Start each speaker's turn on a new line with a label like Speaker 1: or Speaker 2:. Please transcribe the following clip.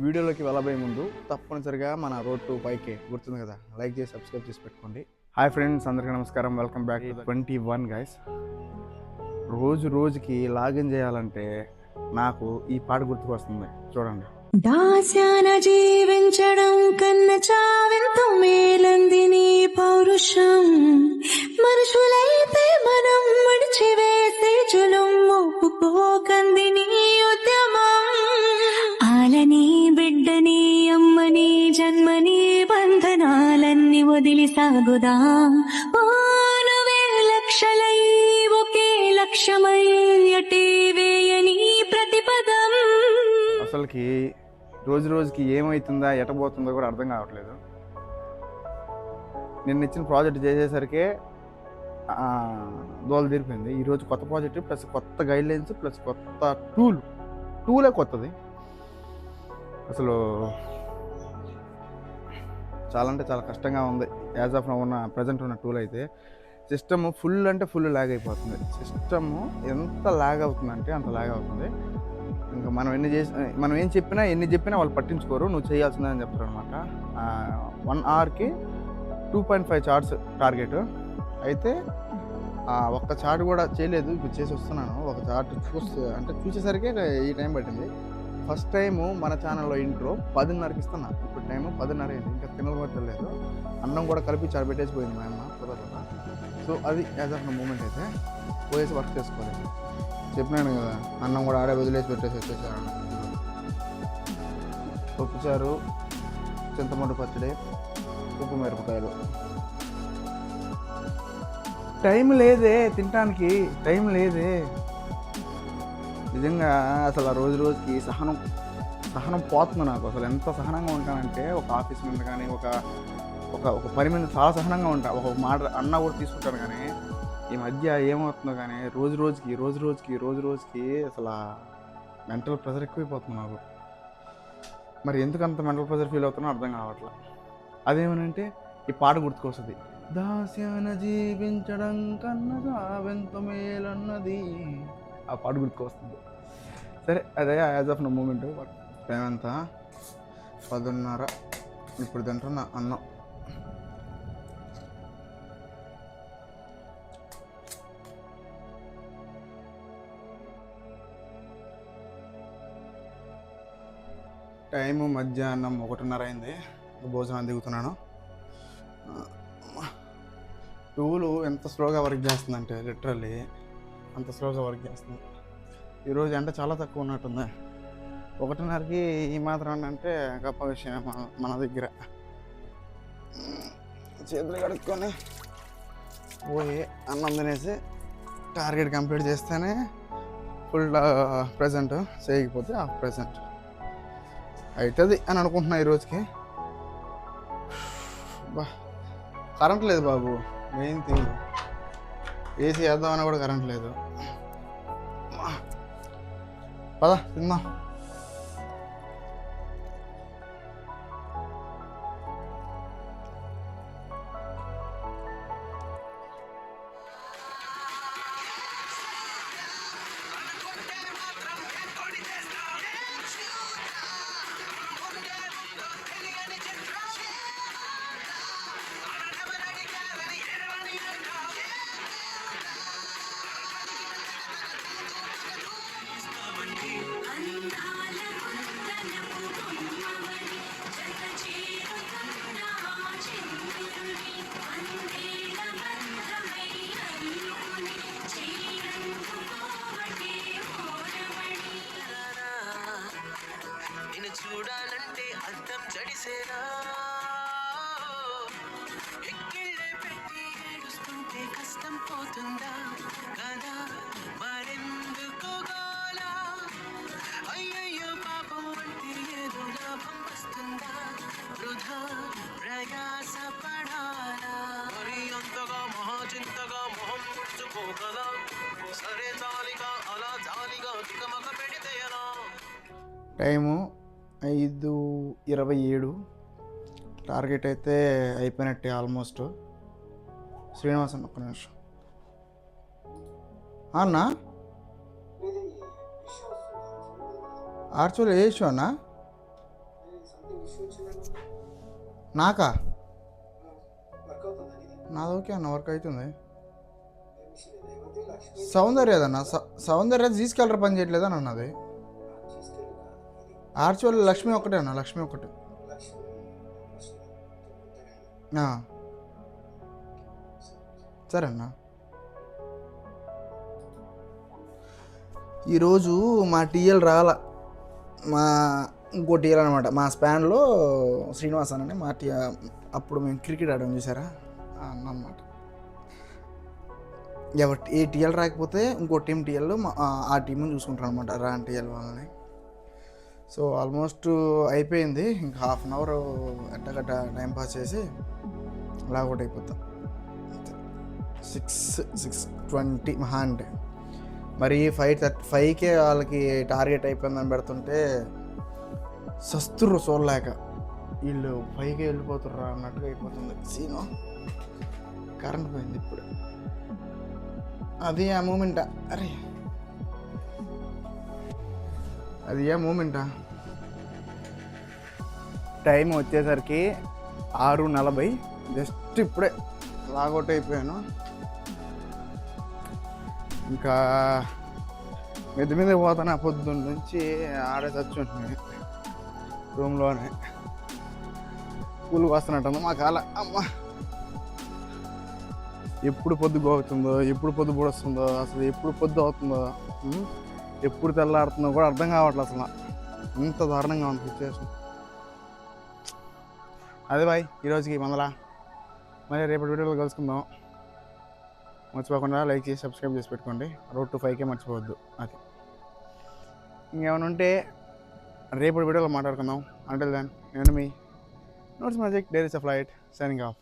Speaker 1: వీడియోలోకి వెళ్ళబోయే ముందు తప్పనిసరిగా మన రోడ్ టు 5K గుర్తుంది కదా, లైక్ చేసి సబ్స్క్రైబ్ చేసి పెట్టుకోండి. హాయ్ ఫ్రెండ్స్, అందరికీ నమస్కారం. Welcome back to 21 guys. రోజుకి లాగిన్ చేయాలంటే నాకు ఈ పాట గుర్తుకు వస్తుంది, చూడండి.
Speaker 2: దాస్యాన జీవించడం కన్న చావెంతో మేలంది నీ పౌరుషం. మనుషులైతే మనం మడిచివేసే జులం ఒప్పుకోకంది నీ ఉద్యమం. ఆలని బిడ్డని అమ్మని జన్మని బంధనాలన్నీ వదిలి సాగుదా. నువ్వే లక్షలై ఒకే లక్ష్యమై అటే వేయని ప్రతిపదం.
Speaker 1: అసలుకి రోజుకి ఏమవుతుందా ఎటబోతుందో కూడా అర్థం కావట్లేదు. నిన్న ఇచ్చిన ప్రాజెక్ట్ చేసేసరికి దోల తీరిపోయింది. ఈరోజు కొత్త ప్రాజెక్ట్ ప్లస్ కొత్త గైడ్లైన్స్ ప్లస్ కొత్త టూలే కొత్తది. అసలు చాలా అంటే చాలా కష్టంగా ఉంది. యాజ్ ఆఫ్ నౌ ఉన్న ప్రజెంట్ ఉన్న టూల్ అయితే సిస్టమ్ ఫుల్ ల్యాగ్ అయిపోతుంది. సిస్టమ్ ఎంత ల్యాగ్ అవుతుందంటే అంత ల్యాగ్ అవుతుంది. ఇంకా మనం ఏం చెప్పినా ఎన్ని చెప్పినా వాళ్ళు పట్టించుకోరు. నువ్వు చేయాల్సిందని చెప్తారు అనమాట. 1 అవర్కి 2.5 చార్ట్స్ టార్గెట్. అయితే ఒక్క చార్ట్ కూడా చేయలేదు, ఇప్పుడు చేసి వస్తున్నాను. ఒక చార్ట్ చూసేసరికి ఈ టైం పట్టింది. ఫస్ట్ టైము మన ఛానల్లో ఇంట్రో 10:30కి ఇస్తున్నా. ఇప్పుడు టైము 10:30 అయింది, ఇంకా తినలేదు. అన్నం కూడా కలిపి చారు పెట్టేసి పోయింది మా అమ్మ కుదరదా. సో అది యాజ్ ఆఫ్ ద మూమెంట్ అయితే పోయేసి వర్క్ చేసుకోలేదు. చెప్పినాను కదా, అన్నం కూడా ఆడే వదిలేసి పెట్టేసి వచ్చేసారు. పప్పుచారు, చింతపండు పచ్చడి, ఉప్పు మిరపకాయలు. టైం లేదే తినడానికి, టైం లేదే నిజంగా. అసలు ఆ రోజుకి సహనం పోతుంది నాకు. అసలు ఎంత సహనంగా ఉంటానంటే ఒక ఆఫీస్ మీద కానీ ఒక పని మీద చాలా సహనంగా ఉంటా. ఒక మాట అన్న కూడా తీసుకుంటాను. కానీ ఈ మధ్య ఏమవుతుందో కానీ రోజుకి అసలు మెంటల్ ప్రెషర్ ఎక్కువైపోతుంది నాకు. మరి ఎందుకు అంత మెంటల్ ప్రెషర్ ఫీల్ అవుతున్నా అర్థం కావట్లా. అదేమనంటే ఈ పాట గుర్తుకొస్తుంది. దాస్యాన జీవించడం కన్నా సావెంత మేలన్నది, ఆ పాట గుర్తుకొస్తుంది. సరే, అదే as of now moment. Time ఎంత? 10:30. ఇప్పుడు తింటున్నా అన్నం. టైము మధ్యాహ్నం 1:30 అయింది. భోజనం దిగుతున్నాను. టూలు ఎంత స్లోగా వర్క్ చేస్తుందంటే లిటరల్లీ అంత స్లోగా వర్క్ చేస్తుంది. ఈరోజు ఎండ చాలా తక్కువ ఉన్నట్టుంది. 1:30కి ఈ మాత్రం అంటే గొప్ప విషయం మన దగ్గర. చేతులు కడుక్కొని పోయి అన్నం తినేసి టార్గెట్ కంప్లీట్ చేస్తేనే ఫుల్ ప్రజెంట్, చేయకపోతే హాఫ్ ప్రజెంట్ అవుతుంది అని అనుకుంటున్నా. ఈరోజుకి కరెంట్ లేదు బాబు, మెయిన్ థింగ్. ఏసీ వేద్దామన్నా కూడా కరెంట్ లేదు. పద తిందాం.
Speaker 3: చూడాలంటే అర్థం జడిసేనా, ఎక్కిళ్ళే పెట్టి ఏడుస్తుంటే కష్టం పోతుందా కదా, మరెందుకు గోలా, అయ్యయ్యో పాపం అంటే ఏదో లాభం వస్తుందా, వృధా ప్రయాస పడాలా, మరి అంతగా మహాచింతగా మొహం పుచ్చుకోగలా, సరే జాలిగా అలా జాలిగా తికమక పెడితే ఎలా.
Speaker 1: టైము 5:27. టార్గెట్ అయితే అయిపోయినట్టే ఆల్మోస్ట్. శ్రీనివాసన్ ఒక్క నిమిషం అన్నా. యాక్చువల్లీ ఏ ఇష్యూ అన్నా? నాకా నాది ఓకే అన్న, వర్క్ అవుతుంది. సౌందర్యదన్న, సౌందర్య తీసుకెళ్ళరు పని చేయట్లేదని అన్నది. యాక్చువల్ లక్ష్మి ఒక్కటే అన్న, లక్ష్మి ఒక్కటే. సరే అన్న. ఈరోజు మా టీఎల్ రాలా, మా ఇంకో టీఎల్ అనమాట, మా స్పాన్లో శ్రీనివాస్ అని మా అప్పుడు మేము క్రికెట్ ఆడాము చూసారా అన్నమాట. ఏ టీఎల్ రాకపోతే ఇంకో టీం టీఎల్ ఆ టీంని చూసుకుంటారు అనమాట, రాని టీఎల్ వాళ్ళని. సో ఆల్మోస్ట్ అయిపోయింది, ఇంకా 1/2 అవర్ ఎట్టగట్ట టైంపాస్ చేసి లాగౌట్ అయిపోతాం. 6:20 మహా అంటే. మరి 5:35కే వాళ్ళకి టార్గెట్ అయిపోయిందని పెడుతుంటే సస్తుర్రు చూడలేక, వీళ్ళు 5కే వెళ్ళిపోతుర్రా అన్నట్టుగా అయిపోతుంది సీను. కరెంట్ పోయింది ఇప్పుడు, అది ఆ మూమెంటా, అరే అది ఏ మూమెంటా. టైం వచ్చేసరికి 6:40, జస్ట్ ఇప్పుడే లాగౌట్ అయిపోయాను. ఇంకా మెద్ద మీద పోతాను, పొద్దున్న నుంచి ఆడే చచ్చుంటున్నాయి రూమ్లోనే. స్కూల్కి వస్తున్నట్టుంది మా కాల. అమ్మ, ఎప్పుడు పొద్దు పోతుందో, ఎప్పుడు పొద్దు పొడుస్తుందో, అసలు ఎప్పుడు పొద్దు అవుతుందో, ఎప్పుడు తెల్లాడుతుందో కూడా అర్థం కావట్లేదు అసలు. ఇంత దారుణంగా ఉంది సిచ్యువేషన్. అదే బాయ్, ఈరోజుకి మందలా. మళ్ళీ రేపటి వీడియోలో కలుసుకుందాం. మర్చిపోకుండా లైక్ చేసి సబ్స్క్రైబ్ చేసి పెట్టుకోండి. రోడ్ టు 5K మర్చిపోవద్దు. అది ఇంకేమైనా ఉంటే రేపటి వీడియోలో మాట్లాడుకుందాం. అంటిల్ దెన్, నేను మీ notes magic, diaries of light, signing of.